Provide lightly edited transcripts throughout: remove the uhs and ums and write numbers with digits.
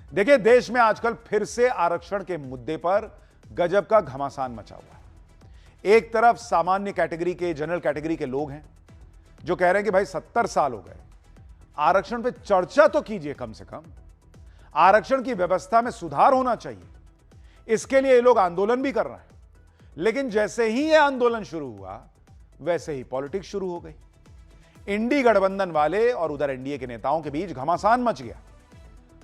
देखिए, देश में आजकल फिर से आरक्षण के मुद्दे पर गजब का घमासान मचा हुआ है। एक तरफ सामान्य कैटेगरी के, जनरल कैटेगरी के लोग हैं जो कह रहे हैं कि भाई 70 साल हो गए, आरक्षण पे चर्चा तो कीजिए, कम से कम आरक्षण की व्यवस्था में सुधार होना चाहिए। इसके लिए ये लोग आंदोलन भी कर रहे हैं। लेकिन जैसे ही ये आंदोलन शुरू हुआ, वैसे ही पॉलिटिक्स शुरू हो गई। इंडी गठबंधन वाले और उधर एनडीए के नेताओं के बीच घमासान मच गया।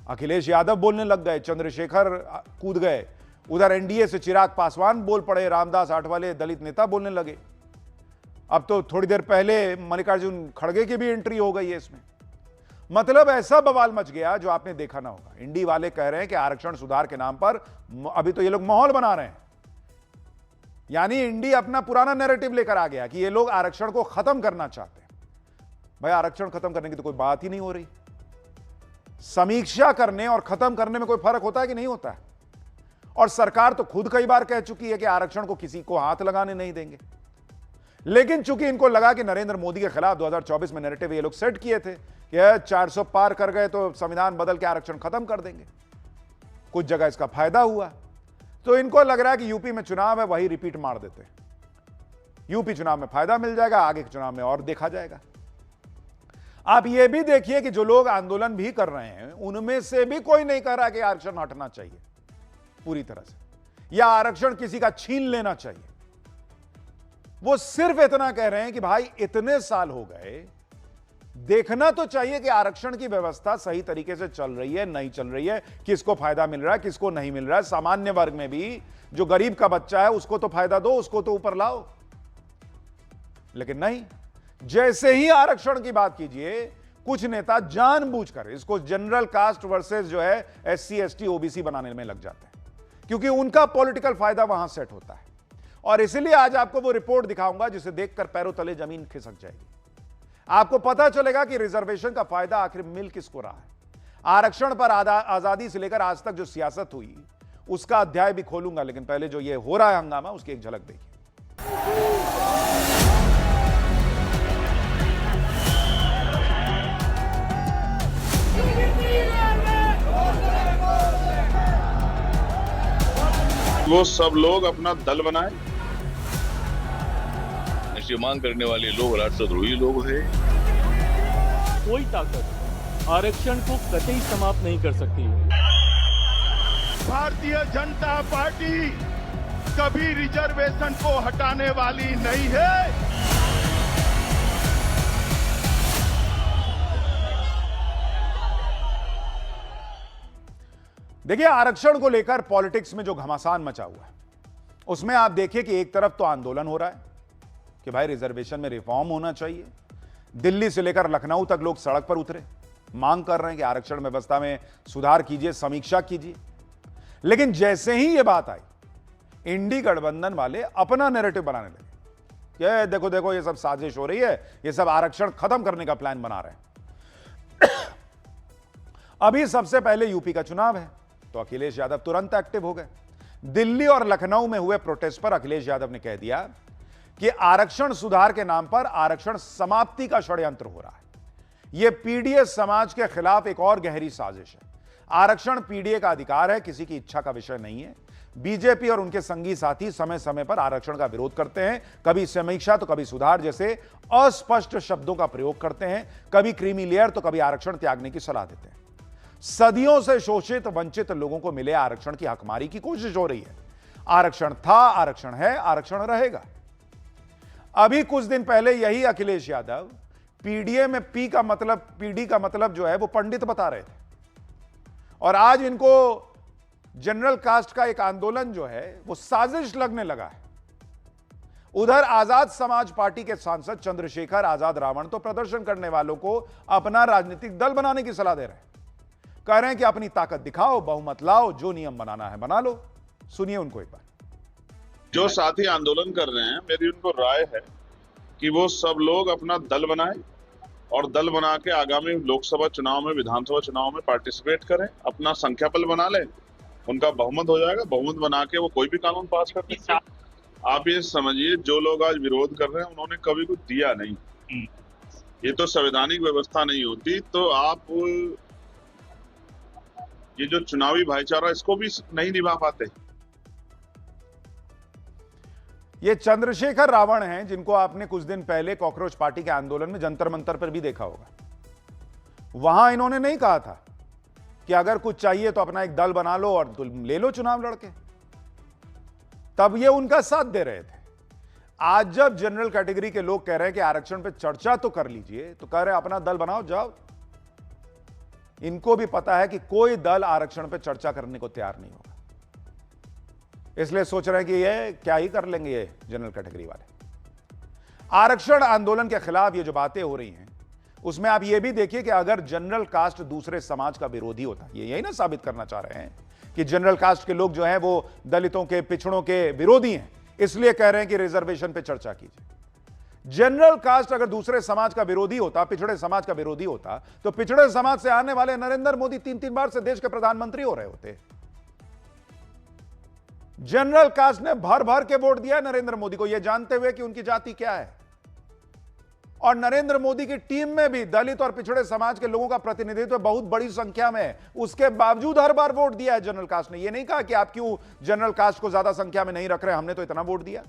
अखिलेश यादव बोलने लग गए, चंद्रशेखर कूद गए, उधर एनडीए से चिराग पासवान बोल पड़े, रामदास आठवले दलित नेता बोलने लगे। अब तो थोड़ी देर पहले मल्लिकार्जुन खड़गे की भी एंट्री हो गई है इसमें। मतलब ऐसा बवाल मच गया जो आपने देखा ना होगा। इंडी वाले कह रहे हैं कि आरक्षण सुधार के नाम पर अभी तो ये लोग माहौल बना रहे हैं। यानी इंडी अपना पुराना नैरेटिव लेकर आ गया कि ये लोग आरक्षण को खत्म करना चाहते हैं। भाई, आरक्षण खत्म करने की तो कोई बात ही नहीं हो रही। समीक्षा करने और खत्म करने में कोई फर्क होता है कि नहीं होता है? और सरकार तो खुद कई बार कह चुकी है कि आरक्षण को किसी को हाथ लगाने नहीं देंगे। लेकिन चूंकि इनको लगा कि नरेंद्र मोदी के खिलाफ 2024 में नैरेटिव ये लोग सेट किए थे कि 400 पार कर गए तो संविधान बदल के आरक्षण खत्म कर देंगे। कुछ जगह इसका फायदा हुआ, तो इनको लग रहा है कि यूपी में चुनाव है, वही रिपीट मार देते हैं। यूपी चुनाव में फायदा मिल जाएगा, आगे के चुनाव में और देखा जाएगा। आप ये भी देखिए कि जो लोग आंदोलन भी कर रहे हैं, उनमें से भी कोई नहीं कह रहा कि आरक्षण हटना चाहिए पूरी तरह से, या आरक्षण किसी का छीन लेना चाहिए। वो सिर्फ इतना कह रहे हैं कि भाई इतने साल हो गए, देखना तो चाहिए कि आरक्षण की व्यवस्था सही तरीके से चल रही है, नहीं चल रही है, किसको फायदा मिल रहा है, किसको नहीं मिल रहा है। सामान्य वर्ग में भी जो गरीब का बच्चा है उसको तो फायदा दो, उसको तो ऊपर लाओ। लेकिन नहीं, जैसे ही आरक्षण की बात कीजिए, कुछ नेता जानबूझकर इसको जनरल कास्ट वर्सेस जो है एससी एसटी ओबीसी बनाने में लग जाते हैं, क्योंकि उनका पॉलिटिकल फायदा वहां सेट होता है। और इसलिए आज आपको वो रिपोर्ट दिखाऊंगा जिसे देखकर पैरों तले जमीन खिसक जाएगी। आपको पता चलेगा कि रिजर्वेशन का फायदा आखिर मिल किसको रहा है। आरक्षण पर आजादी से लेकर आज तक जो सियासत हुई, उसका अध्याय भी खोलूंगा। लेकिन पहले जो ये हो रहा है हंगामा, उसकी एक झलक देखिए। वो सब लोग अपना दल बनाए। ऐसी मांग करने वाले लोग राष्ट्रद्रोही लोग हैं। कोई ताकत आरक्षण को कतई समाप्त नहीं कर सकती। भारतीय जनता पार्टी कभी रिजर्वेशन को हटाने वाली नहीं है। देखिए, आरक्षण को लेकर पॉलिटिक्स में जो घमासान मचा हुआ है, उसमें आप देखिए कि एक तरफ तो आंदोलन हो रहा है कि भाई रिजर्वेशन में रिफॉर्म होना चाहिए। दिल्ली से लेकर लखनऊ तक लोग सड़क पर उतरे, मांग कर रहे हैं कि आरक्षण व्यवस्था में सुधार कीजिए, समीक्षा कीजिए। लेकिन जैसे ही यह बात आई, इंडी गठबंधन वाले अपना नैरेटिव बनाने लगे कि देखो देखो, ये सब साजिश हो रही है, ये सब आरक्षण खत्म करने का प्लान बना रहे हैं। अभी सबसे पहले यूपी का चुनाव है, तो अखिलेश यादव तुरंत एक्टिव हो गए। दिल्ली और लखनऊ में हुए प्रोटेस्ट पर अखिलेश यादव ने कह दिया कि आरक्षण सुधार के नाम पर आरक्षण समाप्ति का षड्यंत्र हो रहा है। यह पीडीए समाज के खिलाफ एक और गहरी साजिश है। आरक्षण पीडीए का अधिकार है, किसी की इच्छा का विषय नहीं है। बीजेपी और उनके संगी साथी समय समय पर आरक्षण का विरोध करते हैं, कभी समीक्षा तो कभी सुधार जैसे अस्पष्ट शब्दों का प्रयोग करते हैं, कभी क्रीमी लेयर तो कभी आरक्षण त्यागने की सलाह देते हैं। सदियों से शोषित वंचित लोगों को मिले आरक्षण की हकमारी की कोशिश हो रही है। आरक्षण था, आरक्षण है, आरक्षण रहेगा। अभी कुछ दिन पहले यही अखिलेश यादव पीडीए में पीडी का मतलब जो है वो पंडित बता रहे थे, और आज इनको जनरल कास्ट का एक आंदोलन जो है वो साजिश लगने लगा है। उधर आजाद समाज पार्टी के सांसद चंद्रशेखर आजाद रावण तो प्रदर्शन करने वालों को अपना राजनीतिक दल बनाने की सलाह दे रहे हैं। कह रहे हैं कि अपनी ताकत दिखाओ, बहुमत लाओ, जो नियम बनाना है बना लो। सुनिए उनको एक बार। जो साथी आंदोलन कर रहे हैं, मेरी उनको राय है कि वो सब लोग अपना दल बनाए और दल बना के आगामी लोकसभा चुनाव में, विधानसभा चुनाव में पार्टिसिपेट करें, अपना संख्या बल बना लें, उनका बहुमत हो जाएगा। बहुमत बना के वो कोई भी कानून पास कर सकते हैं। आप ये समझिए, जो लोग आज विरोध कर रहे हैं उन्होंने कभी कुछ दिया नहीं। ये तो संवैधानिक व्यवस्था नहीं होती तो आप ये जो चुनावी भाईचारा इसको भी नहीं निभा पाते। ये चंद्रशेखर रावण हैं जिनको आपने कुछ दिन पहले कॉकरोच पार्टी के आंदोलन में जंतर मंतर पर भी देखा होगा। वहां इन्होंने नहीं कहा था कि अगर कुछ चाहिए तो अपना एक दल बना लो और ले लो चुनाव लड़के, तब ये उनका साथ दे रहे थे। आज जब जनरल कैटेगरी के लोग कह रहे हैं कि आरक्षण पे चर्चा तो कर लीजिए, तो कह रहे हैं अपना दल बनाओ, जाओ। इनको भी पता है कि कोई दल आरक्षण पे चर्चा करने को तैयार नहीं होगा, इसलिए सोच रहे हैं कि ये क्या ही कर लेंगे ये जनरल कैटेगरी वाले। आरक्षण आंदोलन के खिलाफ ये जो बातें हो रही हैं, उसमें आप ये भी देखिए कि अगर जनरल कास्ट दूसरे समाज का विरोधी होता, ये यही ना साबित करना चाह रहे हैं कि जनरल कास्ट के लोग जो हैं वो दलितों के, पिछड़ों के विरोधी हैं, इसलिए कह रहे हैं कि रिजर्वेशन पे चर्चा कीजिए। जनरल कास्ट अगर दूसरे समाज का विरोधी होता, पिछड़े समाज का विरोधी होता, तो पिछड़े समाज से आने वाले नरेंद्र मोदी 3-3 बार से देश के प्रधानमंत्री हो रहे होते। जनरल कास्ट ने भर भर के वोट दिया नरेंद्र मोदी को, यह जानते हुए कि उनकी जाति क्या है। और नरेंद्र मोदी की टीम में भी दलित और पिछड़े समाज के लोगों का प्रतिनिधित्व बहुत बड़ी संख्या में है, उसके बावजूद हर बार वोट दिया है जनरल कास्ट ने। यह नहीं कहा कि आप क्यों जनरल कास्ट को ज्यादा संख्या में नहीं रख रहे, हमने तो इतना वोट दिया।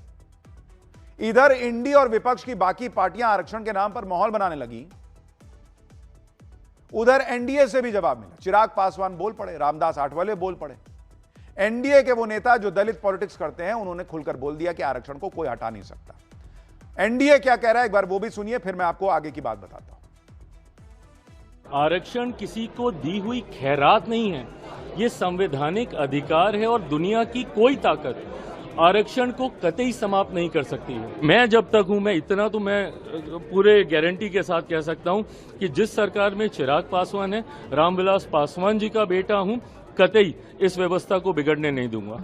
इधर इंडी और विपक्ष की बाकी पार्टियां आरक्षण के नाम पर माहौल बनाने लगी, उधर एनडीए से भी जवाब मिला। चिराग पासवान बोल पड़े, रामदास आठवले बोल पड़े। एनडीए के वो नेता जो दलित पॉलिटिक्स करते हैं, उन्होंने खुलकर बोल दिया कि आरक्षण को कोई हटा नहीं सकता। एनडीए क्या कह रहा है, एक बार वो भी सुनिए, फिर मैं आपको आगे की बात बताता हूं। आरक्षण किसी को दी हुई खैरात नहीं है, ये संवैधानिक अधिकार है और दुनिया की कोई ताकत आरक्षण को कतई समाप्त नहीं कर सकती है। मैं जब तक हूं, मैं इतना तो मैं पूरे गारंटी के साथ कह सकता हूं कि जिस सरकार में चिराग पासवान है, रामविलास पासवान जी का बेटा हूं, कतई इस व्यवस्था को बिगड़ने नहीं दूंगा।